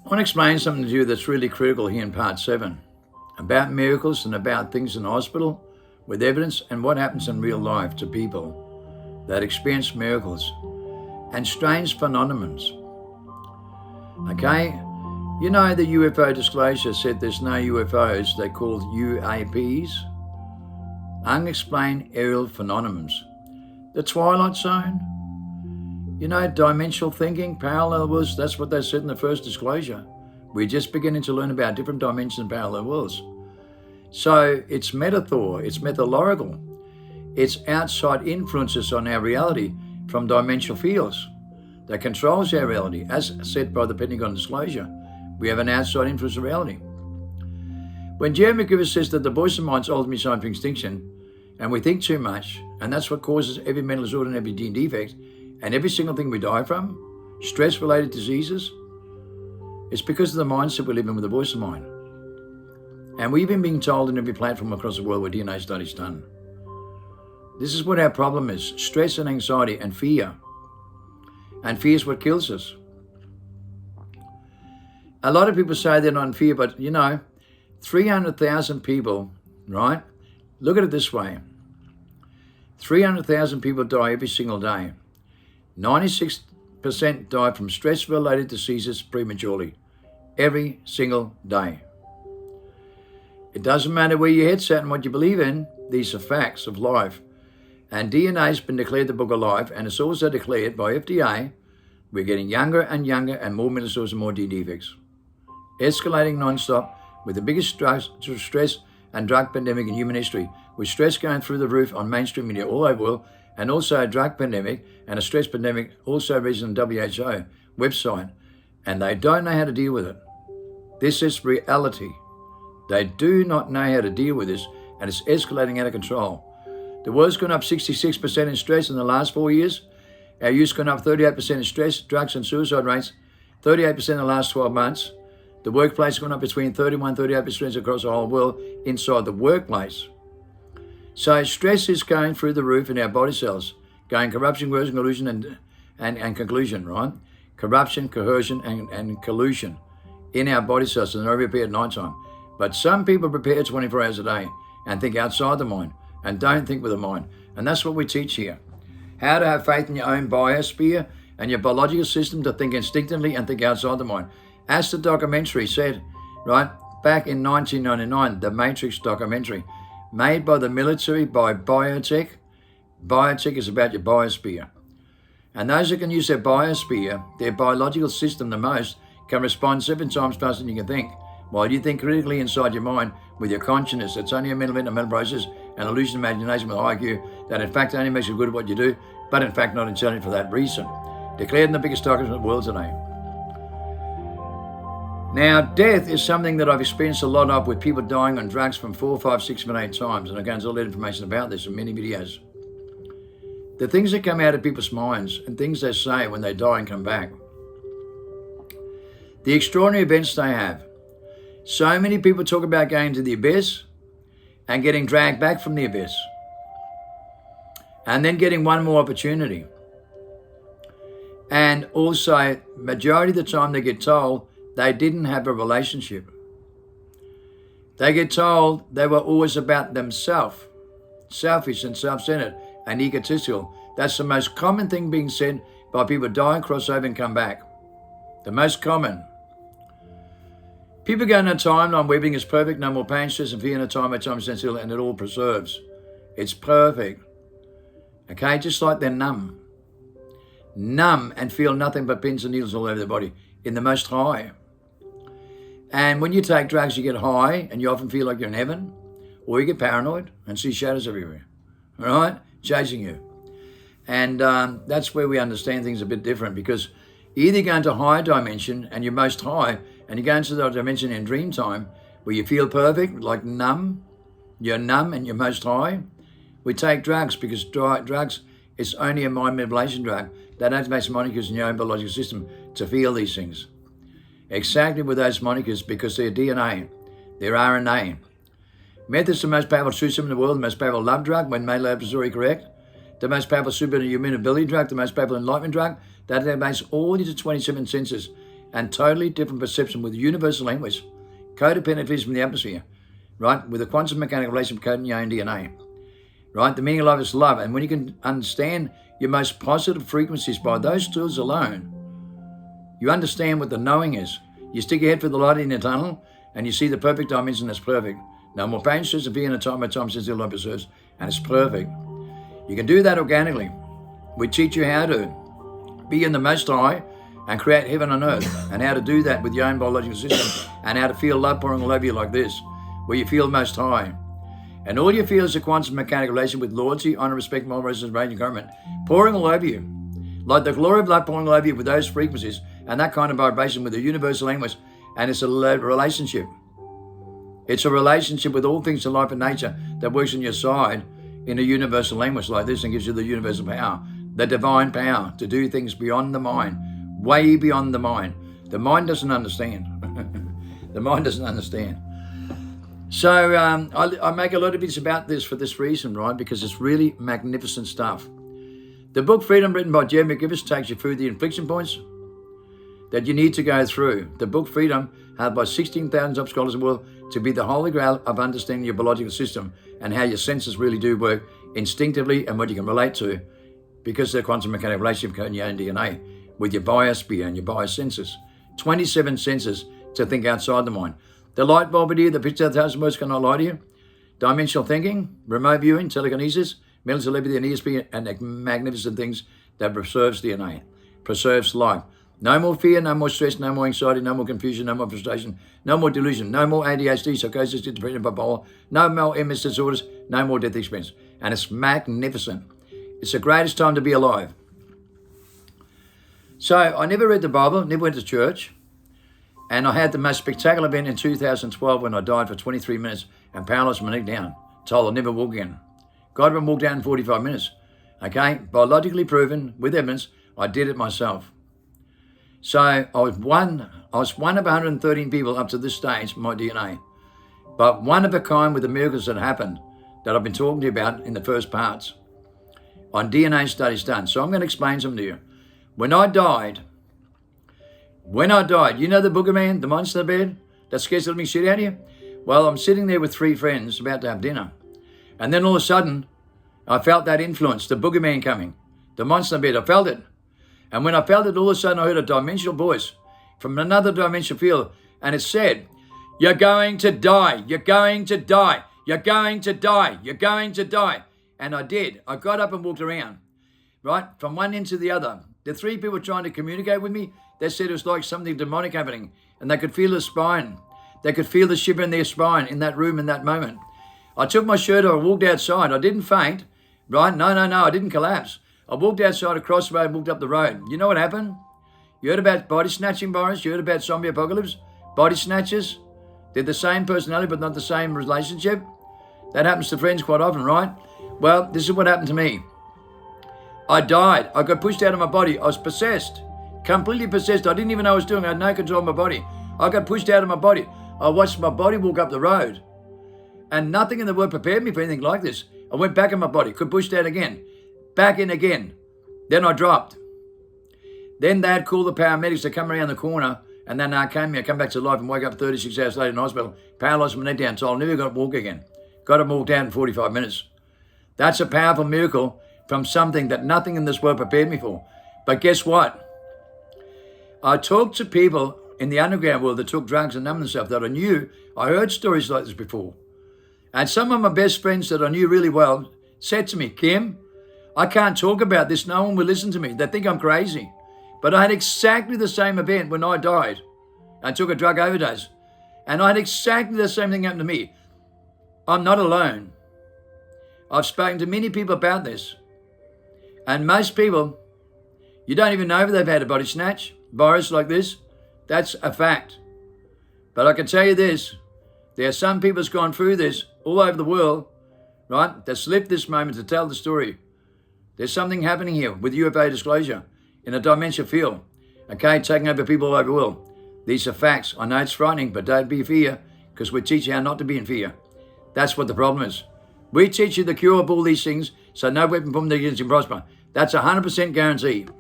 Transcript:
I want to explain something to you that's really critical here in part 7 about miracles and about things in the hospital with evidence and what happens in real life to people that experience miracles and strange phenomena. Okay? You know the UFO disclosure said there's no UFOs, they're called UAPs, unexplained aerial phenomena. The Twilight Zone, you know, dimensional thinking, parallel worlds, that's what they said in the first disclosure. We're just beginning to learn about different dimensions and parallel worlds. So it's metaphor, it's methodological, it's outside influences on our reality from dimensional fields that controls our reality, as said by the Pentagon disclosure. We have an outside influence of reality. When Jeremy Griffith says that the voice of mind's ultimately sign for extinction, and we think too much, and that's what causes every mental disorder and every gene defect, and every single thing we die from, stress-related diseases, it's because of the mindset we live in with the voice of mind. And we've been being told in every platform across the world where DNA studies done. This is what our problem is, stress and anxiety and fear. And fear is what kills us. A lot of people say they're not in fear, but you know, 300,000 people, right? Look at it this way. 300,000 people die every single day. 96% die from stress-related diseases prematurely. Every single day. It doesn't matter where your head's at and what you believe in. These are facts of life. And DNA has been declared the book of life, and it's also declared by FDA. We're getting younger and younger and more mental disorders and more defects. Escalating non-stop with the biggest stress and drug pandemic in human history, with stress going through the roof on mainstream media all over the world, and also a drug pandemic and a stress pandemic also reached on the WHO website, and they don't know how to deal with it. This is reality. They do not know how to deal with this, and it's escalating out of control. The world's gone up 66% in stress in the last 4 years. Our youth's gone up 38% in stress, drugs and suicide rates, 38% in the last 12 months. The workplace has gone up between 31 and 38% across the whole world inside the workplace. So stress is going through the roof in our body cells, going corruption, coercion, collusion, and conclusion, right? Corruption, coercion, and collusion in our body cells, and they only appear at night time. But some people prepare 24 hours a day and think outside the mind and don't think with the mind. And that's what we teach here. How to have faith in your own biosphere and your biological system to think instinctively and think outside the mind. As the documentary said, right, back in 1999, the Matrix documentary, made by the military, by biotech. Biotech is about your biosphere. And those who can use their biosphere, their biological system the most, can respond 7 times faster than you can think. While you think critically inside your mind with your consciousness, it's only a mental process, an illusion imagination with IQ that in fact only makes you good at what you do, but in fact not intelligent for that reason. Declared in the biggest document in the world today. Now, death is something that I've experienced a lot of with people dying on drugs from 4, 5, 6, 7, 8 times, and I've gone into all that information about this in many videos. The things that come out of people's minds and things they say when they die and come back. The extraordinary events they have. So many people talk about going to the abyss and getting dragged back from the abyss. And then getting one more opportunity. And also, majority of the time they get told they didn't have a relationship. They get told they were always about themselves, selfish and self-centered and egotistical. That's the most common thing being said by people who die, cross over and come back. The most common. People go in a timeline where everything is perfect, no more pain, stress and fear, and a time by time stands still, and it all preserves. It's perfect. Okay, just like they're numb. Numb and feel nothing but pins and needles all over their body in the most high. And when you take drugs, you get high and you often feel like you're in heaven, or you get paranoid and see shadows everywhere, all right, chasing you. And that's where we understand things a bit different, because you either go into a higher dimension and you're most high, and you go into that dimension in dream time where you feel perfect, like numb, you're numb and you're most high. We take drugs because drugs is only a mind manipulation drug that activates molecules in your own biological system to feel these things. Exactly with those molecules, because they're DNA, they're RNA. Meth is the most powerful truth serum in the world, the most powerful love drug when made laboratory correct, the most powerful superhuman ability drug, the most powerful enlightenment drug that activates all your 27 senses and totally different perception with universal language, codependent physics from the atmosphere, right? With a quantum mechanical relationship code in your own DNA, right? The meaning of life is love. And when you can understand your most positive frequencies by those tools alone, you understand what the knowing is. You stick your head through the light in the tunnel and you see the perfect dimension that's perfect. No more pain, stress, and fear in a time where time since the life preserves, and it's perfect. You can do that organically. We teach you how to be in the Most High and create heaven on earth, and how to do that with your own biological system, and how to feel love pouring all over you like this, where you feel Most High. And all you feel is a quantum mechanical relation with loyalty, honor, respect, moral resistance, rage, and encouragement pouring all over you. Like the glory of love pouring all over you with those frequencies and that kind of vibration with the universal language. And it's a relationship. It's a relationship with all things in life and nature that works on your side in a universal language like this and gives you the universal power, the divine power to do things beyond the mind, way beyond the mind. The mind doesn't understand. The mind doesn't understand. So I make a lot of bits about this for this reason, right? Because it's really magnificent stuff. The book Freedom, written by Jeremy McGinnis, takes you through the inflection points that you need to go through. The book Freedom, held by 16,000 top scholars in the world, to be the holy grail of understanding your biological system and how your senses really do work instinctively and what you can relate to, because they're quantum mechanical relationship code in your own DNA with your biosphere and your biosensors. 27 senses to think outside the mind. The light bulb idea, the picture of 1,000 words cannot lie to you. Dimensional thinking, remote viewing, telekinesis, mental telepathy and ESP, and the magnificent things that preserves DNA, preserves life. No more fear, no more stress, no more anxiety, no more confusion, no more frustration, no more delusion, no more ADHD, psychosis, schizophrenia, bipolar, no more MS disorders, no more death experience. And it's magnificent. It's the greatest time to be alive. So I never read the Bible, never went to church. And I had the most spectacular event in 2012 when I died for 23 minutes and paralyzed my neck down. Told I'll never walk again. God would walk down in 45 minutes. Okay, biologically proven, with evidence, I did it myself. So I was one of 113 people up to this stage, my DNA. But one of a kind with the miracles that happened that I've been talking to you about in the first parts on DNA studies done. So I'm going to explain something to you. When I died, you know the boogeyman, the monster in the bed that scares the living shit out of you? Well, I'm sitting there with 3 friends about to have dinner. And then all of a sudden, I felt that influence, the boogeyman coming, the monster in the bed. I felt it. And when I felt it, all of a sudden I heard a dimensional voice from another dimensional field. And it said, "You're going to die. You're going to die. You're going to die. You're going to die." And I did. I got up and walked around, right, from one end to the other. The 3 people trying to communicate with me, they said it was like something demonic happening. And they could feel the spine. They could feel the shiver in their spine in that room in that moment. I took my shirt off, I walked outside. I didn't faint, right? No, I didn't collapse. I walked outside across the road, walked up the road. You know what happened? You heard about body snatching, Boris? You heard about zombie apocalypse? Body snatchers? They're the same personality but not the same relationship. That happens to friends quite often, right? Well, this is what happened to me. I died. I got pushed out of my body. I was possessed. Completely possessed. I didn't even know what I was doing. I had no control of my body. I got pushed out of my body. I watched my body walk up the road. And nothing in the world prepared me for anything like this. I went back in my body. Could push out again. Back in again. Then I dropped. Then they had called the paramedics to come around the corner. And then I came here, come back to life and woke up 36 hours later in hospital. Paralyzed my neck down. So I'll never got to walk again. Got to walk down in 45 minutes. That's a powerful miracle from something that nothing in this world prepared me for. But guess what? I talked to people in the underground world that took drugs and numbed themselves that I knew. I heard stories like this before. And some of my best friends that I knew really well said to me, "Kim, I can't talk about this. No one will listen to me. They think I'm crazy." But I had exactly the same event when I died. I took a drug overdose. And I had exactly the same thing happen to me. I'm not alone. I've spoken to many people about this. And most people, you don't even know if they've had a body snatch, virus like this. That's a fact. But I can tell you this, there are some people that's gone through this all over the world, right, that's lived this moment to tell the story. There's something happening here with UFO disclosure in a dimensional field, okay, taking over people all over the world. These are facts. I know it's frightening, but don't be in fear, because we teach you how not to be in fear. That's what the problem is. We teach you the cure of all these things, so no weapon formed against you prosper. That's 100% guaranteed.